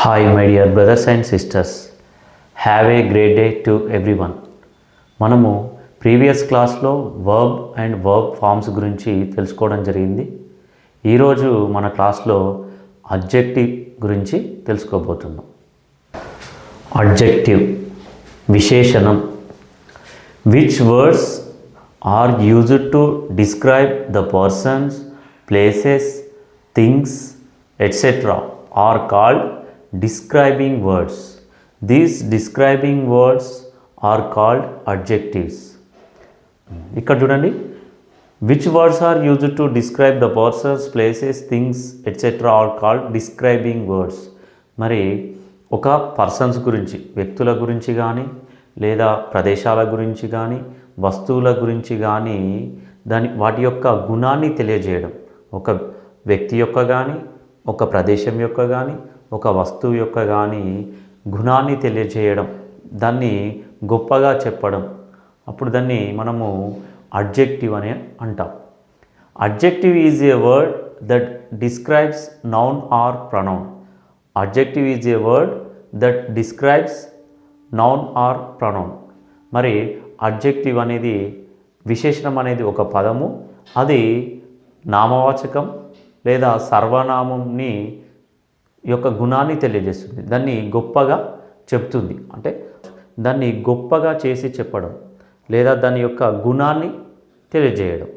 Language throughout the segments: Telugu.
Hi, my dear brothers and sisters. Have a great day to everyone. మనము ప్రీవియస్ క్లాస్లో వర్బ్ అండ్ వర్బ్ ఫార్మ్స్ గురించి తెలుసుకోవడం జరిగింది. ఈరోజు మన క్లాస్లో అడ్జెక్టివ్ గురించి తెలుసుకోబోతున్నాం. అడ్జెక్టివ్ విశేషణం. Which words are used to describe the persons, places, things etcetera are called describing words. These describing words are called adjectives. ఇక్కడ చూడండి, which words are used to describe the persons, places, things etc. are called describing words. మరి ఒక పర్సన్స్ గురించి, వ్యక్తుల గురించి కానీ లేదా ప్రదేశాల గురించి కానీ వస్తువుల గురించి కానీ వాటి యొక్క గుణాన్ని తెలియజేయడం, ఒక వ్యక్తి యొక్క కానీ ఒక ప్రదేశం యొక్క కానీ ఒక వస్తువు యొక్క కానీ గుణాన్ని తెలియజేయడం, దాన్ని గొప్పగా చెప్పడం, అప్పుడు దాన్ని మనము అడ్జెక్టివ్ అని అంటాం. Adjective is a word that describes noun are pronoun. Adjective is a word that describes noun are pronoun. మరి అడ్జెక్టివ్ అనేది విశేషణం అనేది ఒక పదము, అది నామవాచకం లేదా సర్వనామంని యొక్క గుణాన్ని తెలియజేస్తుంది, దాన్ని గొప్పగా చెప్తుంది. అంటే దాన్ని గొప్పగా చేసి చెప్పడం లేదా దాని యొక్క గుణాన్ని తెలియజేయడం.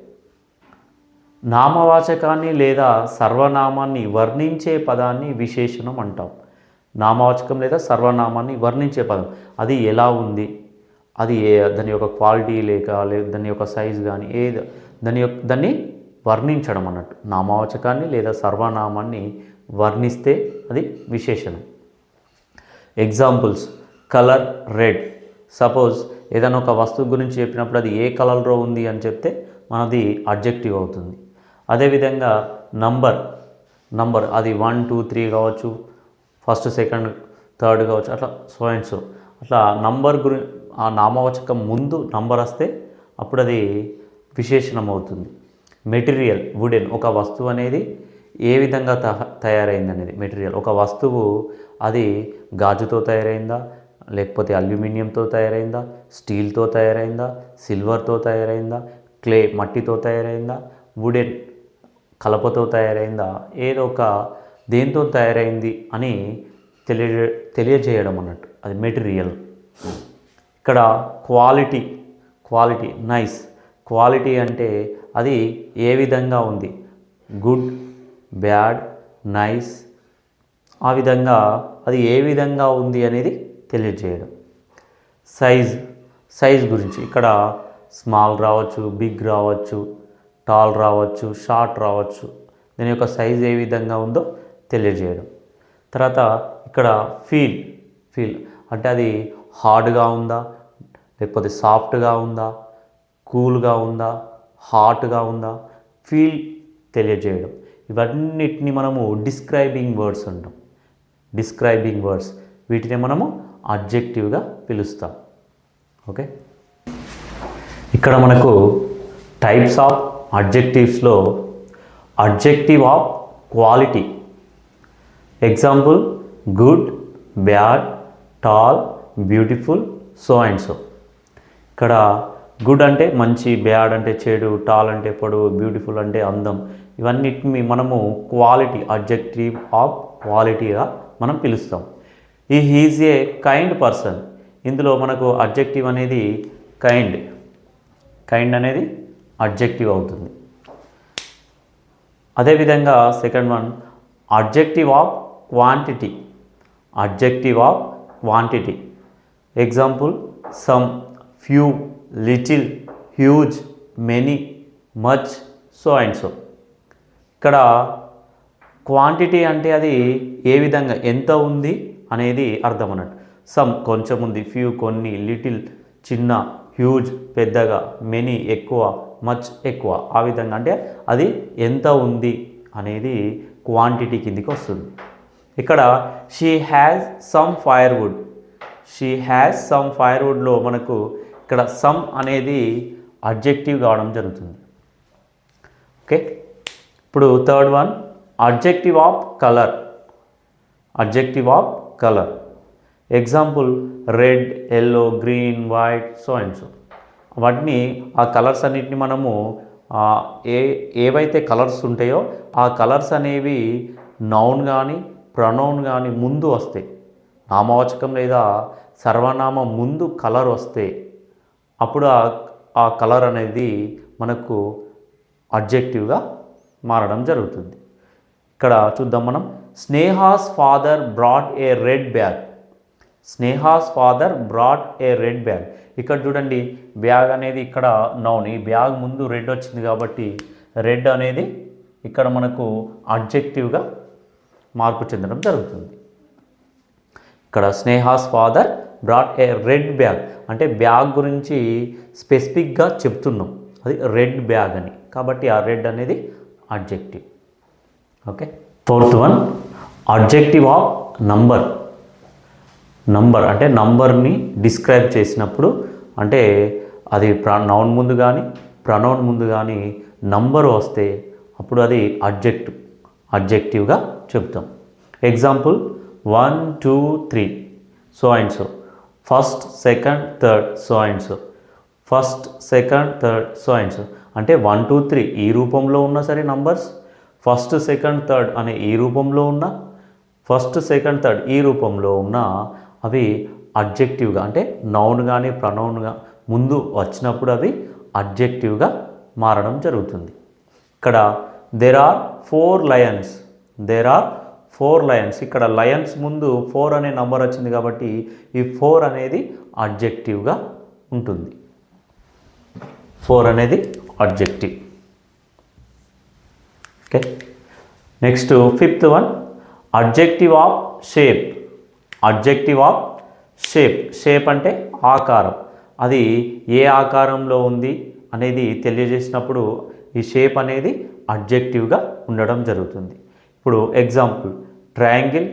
నామవాచకాన్ని లేదా సర్వనామాన్ని వర్ణించే పదాన్ని విశేషణం అంటాం. నామవాచకం లేదా సర్వనామాన్ని వర్ణించే పదం, అది ఎలా ఉంది, అది దాని యొక్క క్వాలిటీ లేదా దాని యొక్క సైజ్ కానీ దాన్ని వర్ణించడం అన్నట్టు. నామవాచకాన్ని లేదా సర్వనామాన్ని వర్ణిస్తే అది విశేషణం. Examples: colour red. సపోజ్ ఏదైనా ఒక వస్తువు గురించి చెప్పినప్పుడు అది ఏ కలర్లో ఉంది అని చెప్తే మనది అడ్జెక్టివ్ అవుతుంది. అదేవిధంగా నంబర్ అది 1 2 3 కావచ్చు, ఫస్ట్ సెకండ్ థర్డ్ కావచ్చు, అట్లా సో అండ్ సో అట్లా నంబర్ ఆ నామవాచకం ముందు నంబర్ వస్తే అప్పుడు అది విశేషణం అవుతుంది. Material wooden. ఒక వస్తువు అనేది ఏ విధంగా తయారైంది అనేది మెటీరియల్. ఒక వస్తువు అది గాజుతో తయారైందా, లేకపోతే అల్యూమినియంతో తయారైందా, స్టీల్తో తయారైందా, సిల్వర్తో తయారైందా, క్లే మట్టితో తయారైందా, వుడెన్ కలపతో తయారైందా, ఏదో ఒక దేంతో తయారైంది అని తెలియజేయడం అన్నట్టు, అది మెటీరియల్. ఇక్కడ క్వాలిటీ నైస్. క్వాలిటీ అంటే అది ఏ విధంగా ఉంది, గుడ్, బ్యాడ్, నైస్, ఆ విధంగా అది ఏ విధంగా ఉంది అనేది తెలియజేయడం. సైజ్ గురించి ఇక్కడ స్మాల్ రావచ్చు, బిగ్ రావచ్చు, టాల్ రావచ్చు, షార్ట్ రావచ్చు, దీని యొక్క సైజ్ ఏ విధంగా ఉందో తెలియజేయడం. తర్వాత ఇక్కడ ఫీల్ అంటే అది హార్డ్గా ఉందా, లేకపోతే సాఫ్ట్గా ఉందా, కూల్గా ఉందా, హాట్గా ఉందా, ఫీల్ తెలియజేయడం. ఇవన్నిటిని మనము డిస్క్రైబింగ్ వర్డ్స్ అంటాం. డిస్క్రైబింగ్ వర్డ్స్, వీటిని మనము అడ్జెక్టివ్గా పిలుస్తాం. ఓకే, ఇక్కడ మనకు టైప్స్ ఆఫ్ అడ్జెక్టివ్స్లో adjective of quality. Example: good, bad, tall, beautiful, so and so. ఇక్కడ గుడ్ అంటే మంచి, బ్యాడ్ అంటే చెడు, టాల్ అంటే పొడవు, బ్యూటిఫుల్ అంటే అందం, ఇవన్నిటిని మనము క్వాలిటీ, అడ్జెక్టివ్ ఆఫ్ క్వాలిటీగా మనం పిలుస్తాం. Is a kind person. ఇందులో మనకు అడ్జెక్టివ్ అనేది కైండ్ అనేది అడ్జెక్టివ్ అవుతుంది. అదేవిధంగా second one adjective of quantity. Example: some, few, little, huge, many, much, so and so. ఇక్కడ క్వాంటిటీ అంటే అది ఏ విధంగా ఎంత ఉంది అనేది అర్థం అన్నట్టు. సమ్ కొంచెం ఉంది, ఫ్యూ కొన్ని, లిటిల్ చిన్న, హ్యూజ్ పెద్దగా, మెనీ ఎక్కువ, మచ్ ఎక్కువ, ఆ విధంగా అంటే అది ఎంత ఉంది అనేది క్వాంటిటీ కిందికి వస్తుంది. ఇక్కడ షీ హ్యాజ్ సమ్ ఫైర్వుడ్లో మనకు ఇక్కడ సమ్ అనేది అడ్జెక్టివ్ కావడం జరుగుతుంది. ఓకే, ఇప్పుడు third one adjective of colour. Adjective of colour. Example red, yellow, green, white, so and so. వాటిని ఆ కలర్స్ అన్నిటిని మనము ఏవైతే కలర్స్ ఉంటాయో ఆ కలర్స్ అనేవి నౌన్ కానీ ప్రొనౌన్ కానీ ముందు వస్తాయి. నామవాచకం లేదా సర్వనామం ముందు కలర్ వస్తే అప్పుడు ఆ కలర్ అనేది మనకు అడ్జెక్టివ్గా మారడం జరుగుతుంది. ఇక్కడ చూద్దాం మనం. Sneha's father brought a red bag. Sneha's father brought a red bag. ఇక్కడ చూడండి, బ్యాగ్ అనేది ఇక్కడ నౌన్, ఈ బ్యాగ్ ముందు రెడ్ వచ్చింది కాబట్టి రెడ్ అనేది ఇక్కడ మనకు అడ్జెక్టివ్గా మార్పు చెందడం జరుగుతుంది. ఇక్కడ Sneha's father brought a red bag అంటే బ్యాగ్ గురించి స్పెసిఫిక్గా చెప్తున్నాం, అది రెడ్ బ్యాగ్ అని, కాబట్టి ఆ రెడ్ అనేది adjective. Okay. Fourth one, adjective of number. Number అంటే నంబర్ని డిస్క్రైబ్ చేసినప్పుడు అంటే అది నౌన్ ముందు కానీ ప్రొనౌన్ ముందు కానీ నంబర్ వస్తే అప్పుడు అది అడ్జెక్టివ్గా చెప్తాం. Example 1 2 3 so and so, first second third so and so, first second third so and so అంటే 1 2 3 ఈ రూపంలో ఉన్నా సరే నంబర్స్, ఫస్ట్ సెకండ్ థర్డ్ అనే ఈ రూపంలో ఉన్న, ఫస్ట్ సెకండ్ థర్డ్ ఈ రూపంలో ఉన్న అవి అడ్జెక్టివ్గా అంటే నౌన్ కానీ ప్రొనౌన్గా ముందు వచ్చినప్పుడు అవి అడ్జెక్టివ్గా మారడం జరుగుతుంది. ఇక్కడ there are 4 lions, there are 4 lions. ఇక్కడ లయన్స్ ముందు 4 అనే నంబర్ వచ్చింది కాబట్టి ఈ 4 అనేది అడ్జెక్టివ్గా ఉంటుంది. 4 అనేది adjective. Okay. Next fifth one, adjective of shape. Adjective of shape. Shape అంటే ఆకారం, అది ఏ ఆకారంలో ఉంది అనేది తెలియజేసినప్పుడు ఈ షేప్ అనేది అడ్జెక్టివ్గా ఉండడం జరుగుతుంది. ఇప్పుడు example triangle,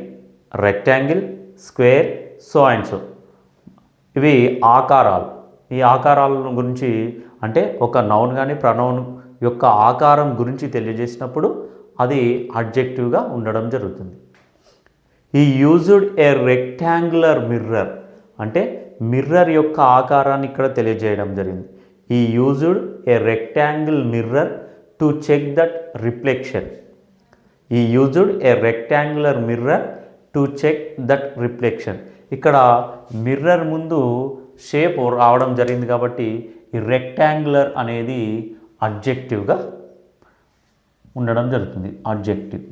rectangle, square, so and so ఇవి ఆకారాలు. ఈ ఆకారాల గురించి అంటే ఒక నౌన్ కానీ ప్రొనౌన్ యొక్క ఆకారం గురించి తెలియజేసినప్పుడు అది అడ్జెక్టివ్గా ఉండడం జరుగుతుంది. He used a rectangular mirror అంటే మిర్రర్ యొక్క ఆకారాన్ని ఇక్కడ తెలియజేయడం జరిగింది. He used a rectangle mirror to check that reflection. He used a rectangular mirror to check that reflection. ఇక్కడ మిర్రర్ ముందు షేప్ రావడం జరిగింది కాబట్టి ఈ రెక్టాంగులర్ అనేది అడ్జెక్టివ్గా ఉండడం జరుగుతుంది. అడ్జెక్టివ్.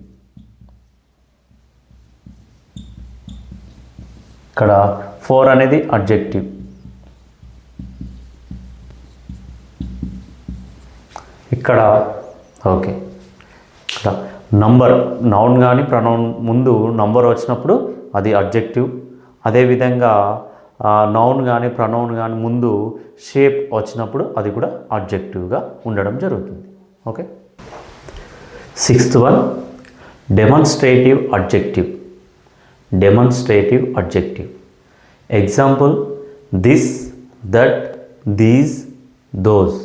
ఇక్కడ 4 అనేది అడ్జెక్టివ్. ఇక్కడ ఓకే, ఇక్కడ నంబర్ నౌన్ కానీ ప్రొనౌన్ ముందు నంబర్ వచ్చినప్పుడు అది అడ్జెక్టివ్. అదేవిధంగా నౌన్ కానీ ప్రొనౌన్ కానీ ముందు షేప్ వచ్చినప్పుడు అది కూడా అడ్జెక్టివ్గా ఉండడం జరుగుతుంది. Okay. Sixth one, demonstrative adjective. Demonstrative adjective. Example this, that, these, those.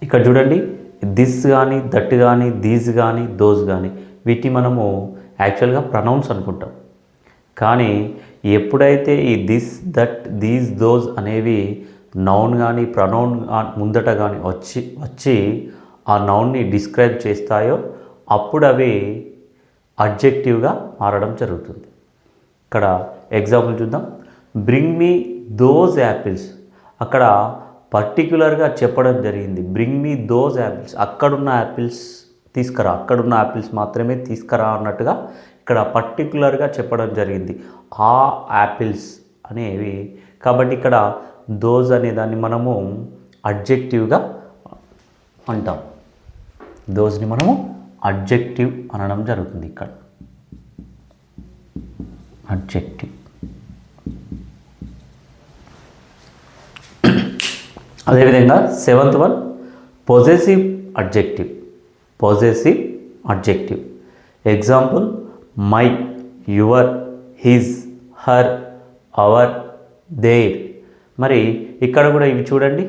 ఇక్కడ చూడండి, దిస్ కానీ దట్ కానీ దీస్ కానీ దోస్ కానీ వీటిని మనము యాక్చువల్గా ప్రొనౌన్స్ అనుకుంటాం. కానీ ఎప్పుడైతే ఈ దిస్, దట్, దీస్, దోస్ అనేవి నౌన్ కానీ ప్రొనౌన్ ముందట కానీ వచ్చి ఆ నౌన్ని డిస్క్రైబ్ చేస్తాయో అప్పుడు అవి అడ్జెక్టివ్గా మారడం జరుగుతుంది. ఇక్కడ ఎగ్జాంపుల్ చూద్దాం. Bring me those apples. అక్కడ పర్టిక్యులర్గా చెప్పడం జరిగింది, బ్రింగ్ మీ దోస్ యాపిల్స్, అక్కడున్న యాపిల్స్ తీసుకురా, అక్కడున్న యాపిల్స్ మాత్రమే తీసుకురా అన్నట్టుగా ఇక్కడ పర్టిక్యులర్గా చెప్పడం జరిగింది, ఆ యాపిల్స్ అనేవి. కాబట్టి ఇక్కడ దోస్ అనే దాన్ని మనము అడ్జెక్టివ్గా అంటాం. దోస్ని మనము అడ్జెక్టివ్ అనడం జరుగుతుంది. ఇక్కడ అడ్జెక్టివ్. అదేవిధంగా seventh one, possessive adjective. Possessive adjective. Example my, your, his, her, our, their. మరి ఇక్కడ కూడా ఇవి చూడండి,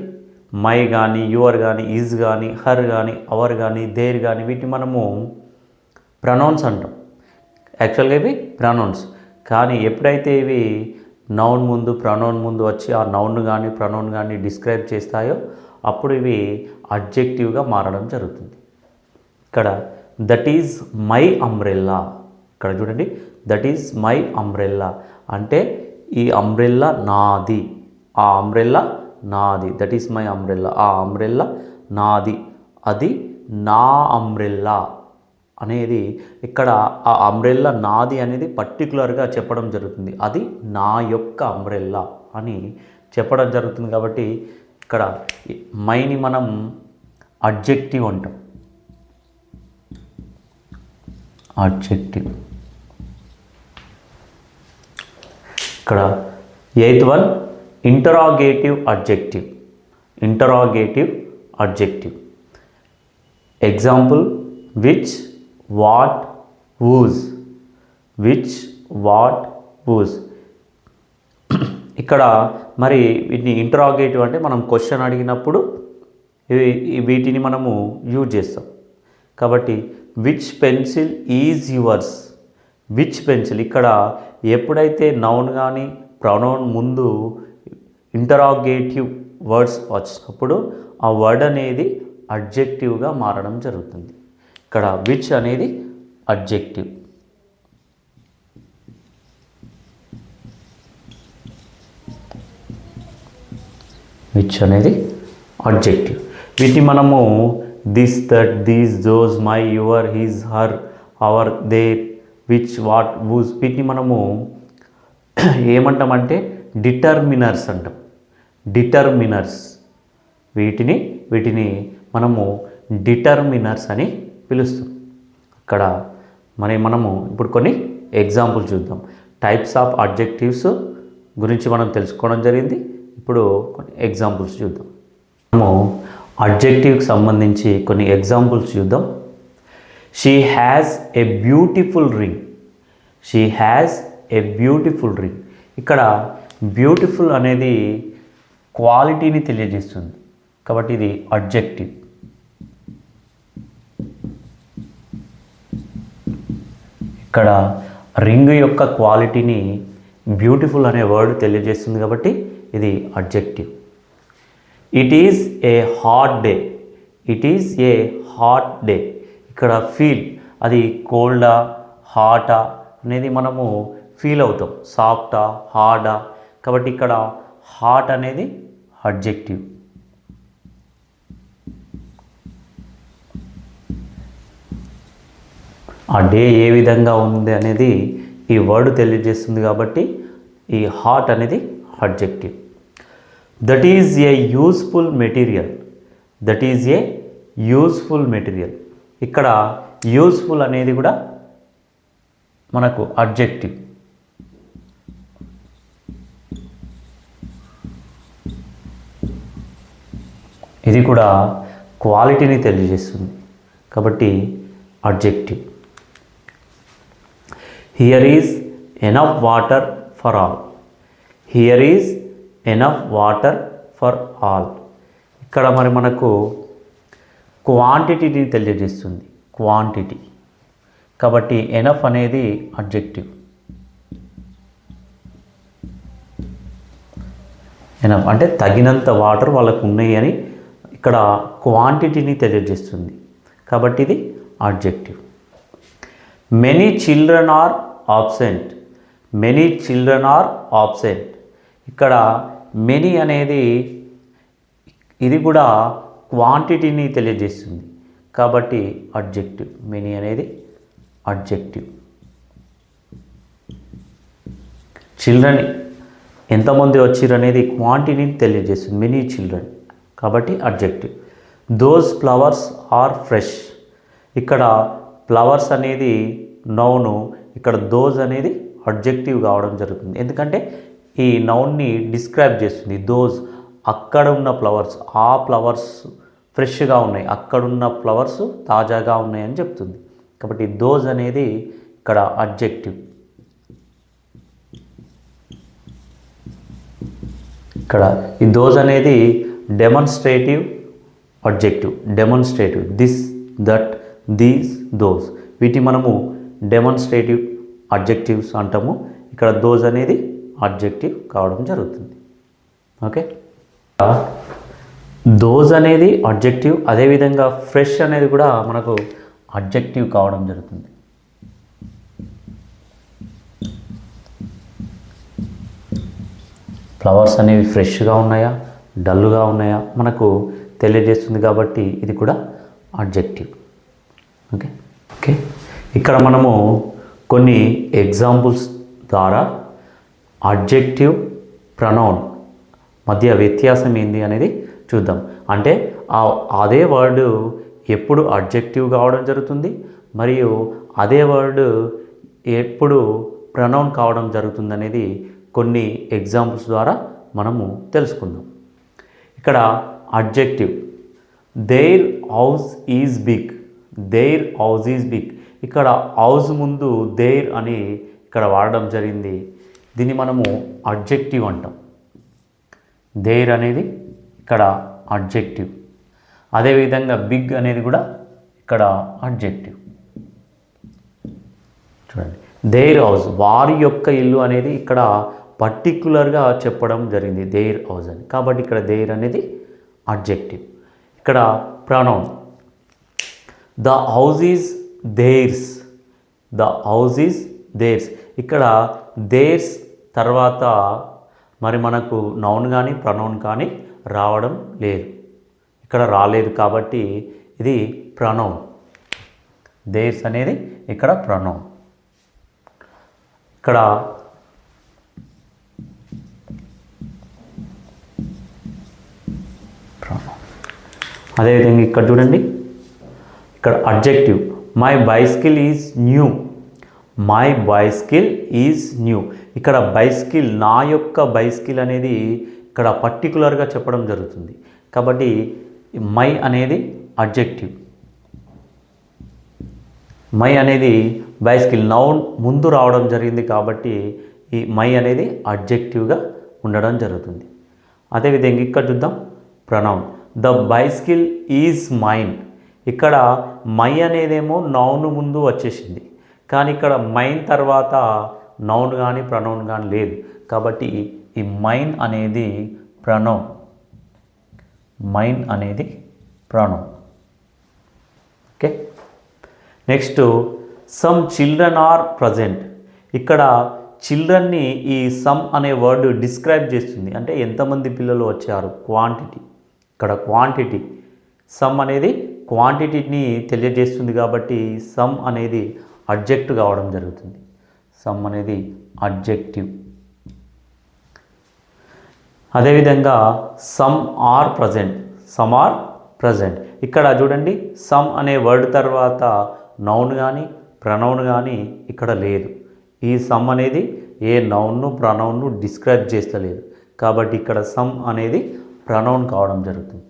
మై కానీ యువర్ కానీ ఈజ్ కానీ హర్ కానీ అవర్ కానీ దేర్ కానీ వీటిని మనము ప్రొనౌన్స్ అంటాం. యాక్చువల్గా ఇవి ప్రొనౌన్స్. కానీ ఎప్పుడైతే ఇవి నౌన్ ముందు ప్రొనౌన్ ముందు వచ్చి ఆ నౌన్ కానీ ప్రొనౌన్ కానీ డిస్క్రైబ్ చేస్తాయో అప్పుడు ఇవి అడ్జెక్టివ్గా మారడం జరుగుతుంది. ఇక్కడ దట్ ఈజ్ మై అంబ్రెల్లా, ఇక్కడ చూడండి, దట్ ఈజ్ మై అంబ్రెల్లా అంటే ఈ అంబ్రెల్లా నాది, ఆ అంబ్రెల్లా నాది, దట్ ఈస్ మై అంబ్రెల్లా, ఆ అంబ్రెల్లా నాది, అది నా అంబ్రెల్లా అనేది ఇక్కడ ఆ అంబ్రెల్లా నాది అనేది పర్టికులర్గా చెప్పడం జరుగుతుంది, అది నా యొక్క అంబ్రెల్లా అని చెప్పడం జరుగుతుంది. కాబట్టి ఇక్కడ మైని మనం అడ్జెక్టివ్ అంటాం, అడ్జెక్టివ్. ఇక్కడ 8th one interrogative adjective, interrogative adjective. Example which, what, whose, which, what, whose. ఇక్కడ మరి వీటిని ఇంటరాగేటివ్ అంటే మనం క్వశ్చన్ అడిగినప్పుడు వీటిని మనము యూజ్ చేస్తాం. కాబట్టి which pencil is yours, which pencil. ఇక్కడ ఎప్పుడైతే నౌన్ కానీ ప్రొనౌన్ ముందు ఇంటరాగేటివ్ వర్డ్స్ వచ్చినప్పుడు ఆ వర్డ్ అనేది అడ్జెక్టివ్గా మారడం జరుగుతుంది. ఇక్కడ విచ్ అనేది అడ్జెక్టివ్. విచ్ అనేది అడ్జెక్టివ్. వీటిని మనము this, that, these, those, my, your, his, her, our, their, which, what, whose వీటిని మనము ఏమంటామంటే డిటర్మినర్స్ అంటాం, డిటర్మినర్స్. వీటిని మనము డిటర్మినర్స్ అని పిలుస్తాం. ఇక్కడ మనము ఇప్పుడు కొన్ని ఎగ్జాంపుల్ చూద్దాం. టైప్స్ ఆఫ్ అడ్జెక్టివ్స్ గురించి మనం తెలుసుకోవడం జరిగింది. ఇప్పుడు కొన్ని ఎగ్జాంపుల్స్ చూద్దాం. మనము అడ్జెక్టివ్కి సంబంధించి కొన్ని ఎగ్జాంపుల్స్ చూద్దాం. She has a beautiful ring, she has a beautiful ring. ఇక్కడ బ్యూటిఫుల్ అనేది క్వాలిటీని తెలియజేస్తుంది కాబట్టి ఇది అడ్జెక్టివ్. ఇక్కడ రింగ్ యొక్క క్వాలిటీని బ్యూటిఫుల్ అనే వర్డ్ తెలియజేస్తుంది కాబట్టి ఇది adjective. It is a hot day, it is a hot day. ఇక్కడ ఫీల్ అది కోల్డా హాటా అనేది మనము ఫీల్ అవుతాం, సాఫ్టా హార్డా. కాబట్టి ఇక్కడ హాట్ అనేది అడ్జెక్టివ్. ఆ డే ఏ విధంగా ఉంది అనేది ఈ వర్డ్ తెలియజేస్తుంది కాబట్టి ఈ హాట్ అనేది adjective. That is a useful material, that is a useful material. ఇక్కడ యూస్ఫుల్ అనేది కూడా మనకు అడ్జెక్టివ్. ఇది కూడా క్వాలిటీని తెలియజేస్తుంది కాబట్టి adjective. Here is enough water for all, here is enough water for all. ఇక్కడ మరి మనకు క్వాంటిటీని తెలియజేస్తుంది, క్వాంటిటీ. కాబట్టి ఎనఫ్ అనేది అడ్జెక్టివ్. ఎనఫ్ అంటే తగినంత వాటర్ వాళ్ళకు ఉన్నాయి అని ఇక్కడ క్వాంటిటీని తెలియజేస్తుంది కాబట్టి ఇది adjective. Many children are absent, many children are absent. ఇక్కడ మెనీ అనేది ఇది కూడా క్వాంటిటీని తెలియజేస్తుంది కాబట్టి అడ్జెక్టివ్. మెనీ అనేది అడ్జెక్టివ్. చిల్డ్రన్ ఎంతమంది వచ్చారు అనేది క్వాంటిటీని తెలియజేస్తుంది, మెనీ చిల్డ్రన్ కాబట్టి adjective. Those flowers are fresh. ఇక్కడ ఫ్లవర్స్ అనేది నౌను, ఇక్కడ దోస్ అనేది అడ్జెక్టివ్ కావడం జరుగుతుంది ఎందుకంటే ఈ నౌన్ని డిస్క్రైబ్ చేస్తుంది. దోస్ అక్కడ ఉన్న ఫ్లవర్స్, ఆ ఫ్లవర్స్ ఫ్రెష్గా ఉన్నాయి, అక్కడున్న ఫ్లవర్స్ తాజాగా ఉన్నాయని చెప్తుంది కాబట్టి దోస్ అనేది ఇక్కడ అడ్జెక్టివ్. ఇక్కడ ఈ దోస్ అనేది demonstrative adjective, demonstrative. This, that, these, those వీటి మనము డెమాన్స్ట్రేటివ్ అడ్జెక్టివ్స్ అంటాము. ఇక్కడ దోస్ అనేది అడ్జెక్టివ్ కావడం జరుగుతుంది. ఓకే, దోస్ అనేది అడ్జెక్టివ్, అదేవిధంగా ఫ్రెష్ అనేది కూడా మనకు అడ్జెక్టివ్ కావడం జరుగుతుంది. ఫ్లవర్స్ అనేవి ఫ్రెష్గా ఉన్నాయా డల్గా ఉన్నాయా మనకు తెలియజేస్తుంది కాబట్టి ఇది కూడా అడ్జెక్టివ్. ఓకే ఓకే ఇక్కడ మనము కొన్ని ఎగ్జాంపుల్స్ ద్వారా అడ్జెక్టివ్ ప్రొనౌన్ మధ్య వ్యత్యాసం ఏంది అనేది చూద్దాం. అంటే అదే వర్డ్ ఎప్పుడు అడ్జెక్టివ్ కావడం జరుగుతుంది మరియు అదే వర్డ్ ఎప్పుడు ప్రొనౌన్ కావడం జరుగుతుంది అనేది కొన్ని ఎగ్జాంపుల్స్ ద్వారా మనము తెలుసుకుందాం. ఇక్కడ adjective their house is big, their house is big. ఇక్కడ హౌస్ ముందు దేర్ అని ఇక్కడ వాడడం జరిగింది. దీన్ని మనము అడ్జెక్టివ్ అంటాం. దేర్ అనేది ఇక్కడ అడ్జెక్టివ్, అదేవిధంగా బిగ్ అనేది కూడా ఇక్కడ అడ్జెక్టివ్. చూడండి, దేర్ హౌస్ వారి యొక్క ఇల్లు అనేది ఇక్కడ పర్టిక్యులర్గా చెప్పడం జరిగింది దేర్ హౌస్ అని, కాబట్టి ఇక్కడ దేర్ అనేది అడ్జెక్టివ్. ఇక్కడ pronoun the house is there's, the house is there's. ఇక్కడ దేర్స్ తర్వాత మరి మనకు నౌన్ కానీ ప్రొనౌన్ కానీ రావడం లేదు, ఇక్కడ రాలేదు కాబట్టి ఇది ప్రొనౌన్. దేర్స్ అనేది ఇక్కడ ప్రొనౌన్. ఇక్కడ అదేవిధంగా ఇక్కడ చూడండి, ఇక్కడ adjective my bicycle is new, my bicycle is new. ఇక్కడ బైసికిల్ నా యొక్క బైసికిల్ అనేది ఇక్కడ పర్టికులర్గా చెప్పడం జరుగుతుంది కాబట్టి మై అనేది అడ్జెక్టివ్. మై అనేది బైసికిల్ నౌన్ ముందు రావడం జరిగింది కాబట్టి ఈ మై అనేది అడ్జెక్టివ్గా ఉండడం జరుగుతుంది. అదేవిధంగా ఇక్కడ చూద్దాం pronoun the bicycle is mine. ఇక్కడ మై అనేదేమో నౌన్ ముందు వచ్చేసింది, కానీ ఇక్కడ మైన్ తర్వాత నౌన్ కానీ ప్రొనౌన్ కానీ లేదు కాబట్టి ఈ మైన్ అనేది ప్రొనౌన్, మైన్ అనేది pronoun. Okay, next some children are present. ఇక్కడ చిల్డ్రన్ని ఈ సమ్ అనే వర్డ్ డిస్క్రైబ్ చేస్తుంది, అంటే ఎంతమంది పిల్లలు వచ్చారు క్వాంటిటీ. ఇక్కడ క్వాంటిటీ సమ్ అనేది క్వాంటిటీని తెలియజేస్తుంది కాబట్టి సమ్ అనేది అడ్జెక్టివ్ కావడం జరుగుతుంది. సమ్ అనేది అడ్జెక్టివ్. అదేవిధంగా some are present, some are present. ఇక్కడ చూడండి సమ్ అనే వర్డ్ తర్వాత నౌన్ కానీ ప్రొనౌన్ కానీ ఇక్కడ లేదు. ఈ సమ్ అనేది ఏ నౌన్ను ప్రొనౌన్ను డిస్క్రైబ్ చేస్తలేదు కాబట్టి ఇక్కడ సమ్ అనేది ప్రొనౌన్ కావడం జరుగుతుంది.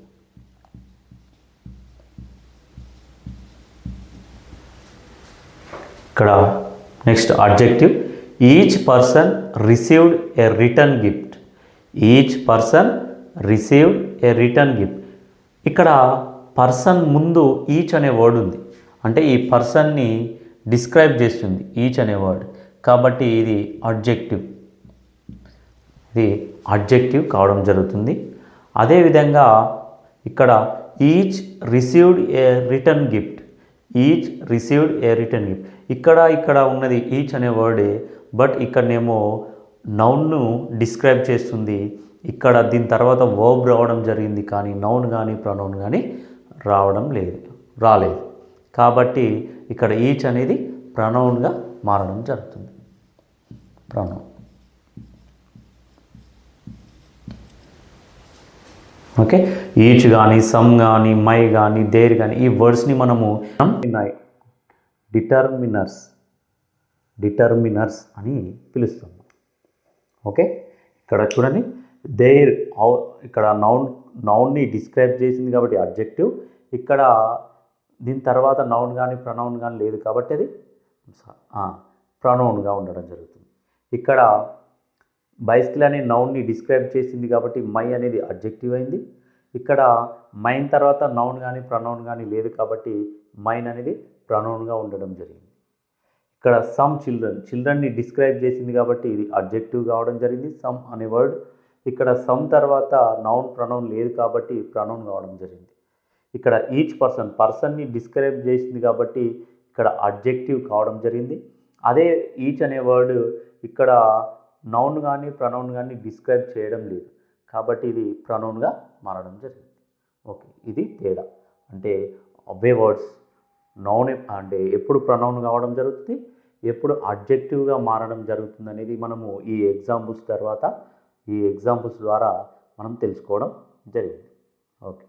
ఇక్కడ next adjective each person received a return gift, each person received a return gift. ఇక్కడ పర్సన్ ముందు ఈచ్ అనే వర్డ్ ఉంది, అంటే ఈ పర్సన్ని డిస్క్రైబ్ చేస్తుంది ఈచ్ అనే వర్డ్ కాబట్టి ఇది అడ్జెక్టివ్, ఇది అడ్జెక్టివ్ కావడం జరుగుతుంది. అదేవిధంగా ఇక్కడ each received a return gift, each received a return gift. ఇక్కడ ఉన్నది ఈచ్ అనే వర్డే, బట్ ఇక్కడనేమో నౌన్ను డిస్క్రైబ్ చేస్తుంది. ఇక్కడ దీని తర్వాత వర్బ్ రావడం జరిగింది కానీ నౌన్ కానీ ప్రొనౌన్ కానీ రాలేదు కాబట్టి ఇక్కడ ఈచ్ అనేది ప్రొనౌన్గా మారడం జరుగుతుంది. ప్రొనౌన్. ఓకే, ఈచ్ కానీ సమ్ కానీ మై కానీ దేర్ కానీ ఈ వర్డ్స్ని మనము డిటర్మినర్స్ అని పిలుస్తాం. ఓకే, ఇక్కడ చూడండి దేర్ ఇక్కడ నౌన్ని డిస్క్రైబ్ చేసింది కాబట్టి అడ్జెక్టివ్. ఇక్కడ దీని తర్వాత నౌన్ కానీ ప్రొనౌన్ కానీ లేదు కాబట్టి అది ప్రొనౌన్గా ఉండడం జరుగుతుంది. ఇక్కడ బైసికిల్ అనే నౌన్ని డిస్క్రైబ్ చేసింది కాబట్టి మై అనేది అడ్జెక్టివ్ అయింది. ఇక్కడ మైన్ తర్వాత నౌన్ కానీ ప్రొనౌన్ కానీ లేదు కాబట్టి మైన్ అనేది ప్రొనౌన్గా ఉండడం జరిగింది. ఇక్కడ సమ్ చిల్డ్రన్ని డిస్క్రైబ్ చేసింది కాబట్టి ఇది అడ్జెక్టివ్ కావడం జరిగింది. సమ్ అనే వర్డ్ ఇక్కడ సమ్ తర్వాత నౌన్ ప్రొనౌన్ లేదు కాబట్టి ప్రొనౌన్ కావడం జరిగింది. ఇక్కడ ఈచ్ పర్సన్ని డిస్క్రైబ్ చేసింది కాబట్టి ఇక్కడ అడ్జెక్టివ్ కావడం జరిగింది. అదే ఈచ్ అనే వర్డ్ ఇక్కడ నౌన్ కానీ ప్రొనౌన్ కానీ డిస్క్రైబ్ చేయడం లేదు కాబట్టి ఇది ప్రొనౌన్గా మారడం జరిగింది. ఓకే, ఇది తేడా. అంటే అవే వర్డ్స్ నౌన్ అంటే ఎప్పుడు ప్రొనౌన్ కావడం జరుగుతుంది, ఎప్పుడు అడ్జెక్టివ్గా మారడం జరుగుతుంది అనేది మనము ఈ ఎగ్జాంపుల్స్ ద్వారా మనం తెలుసుకోవడం జరిగింది. ఓకే.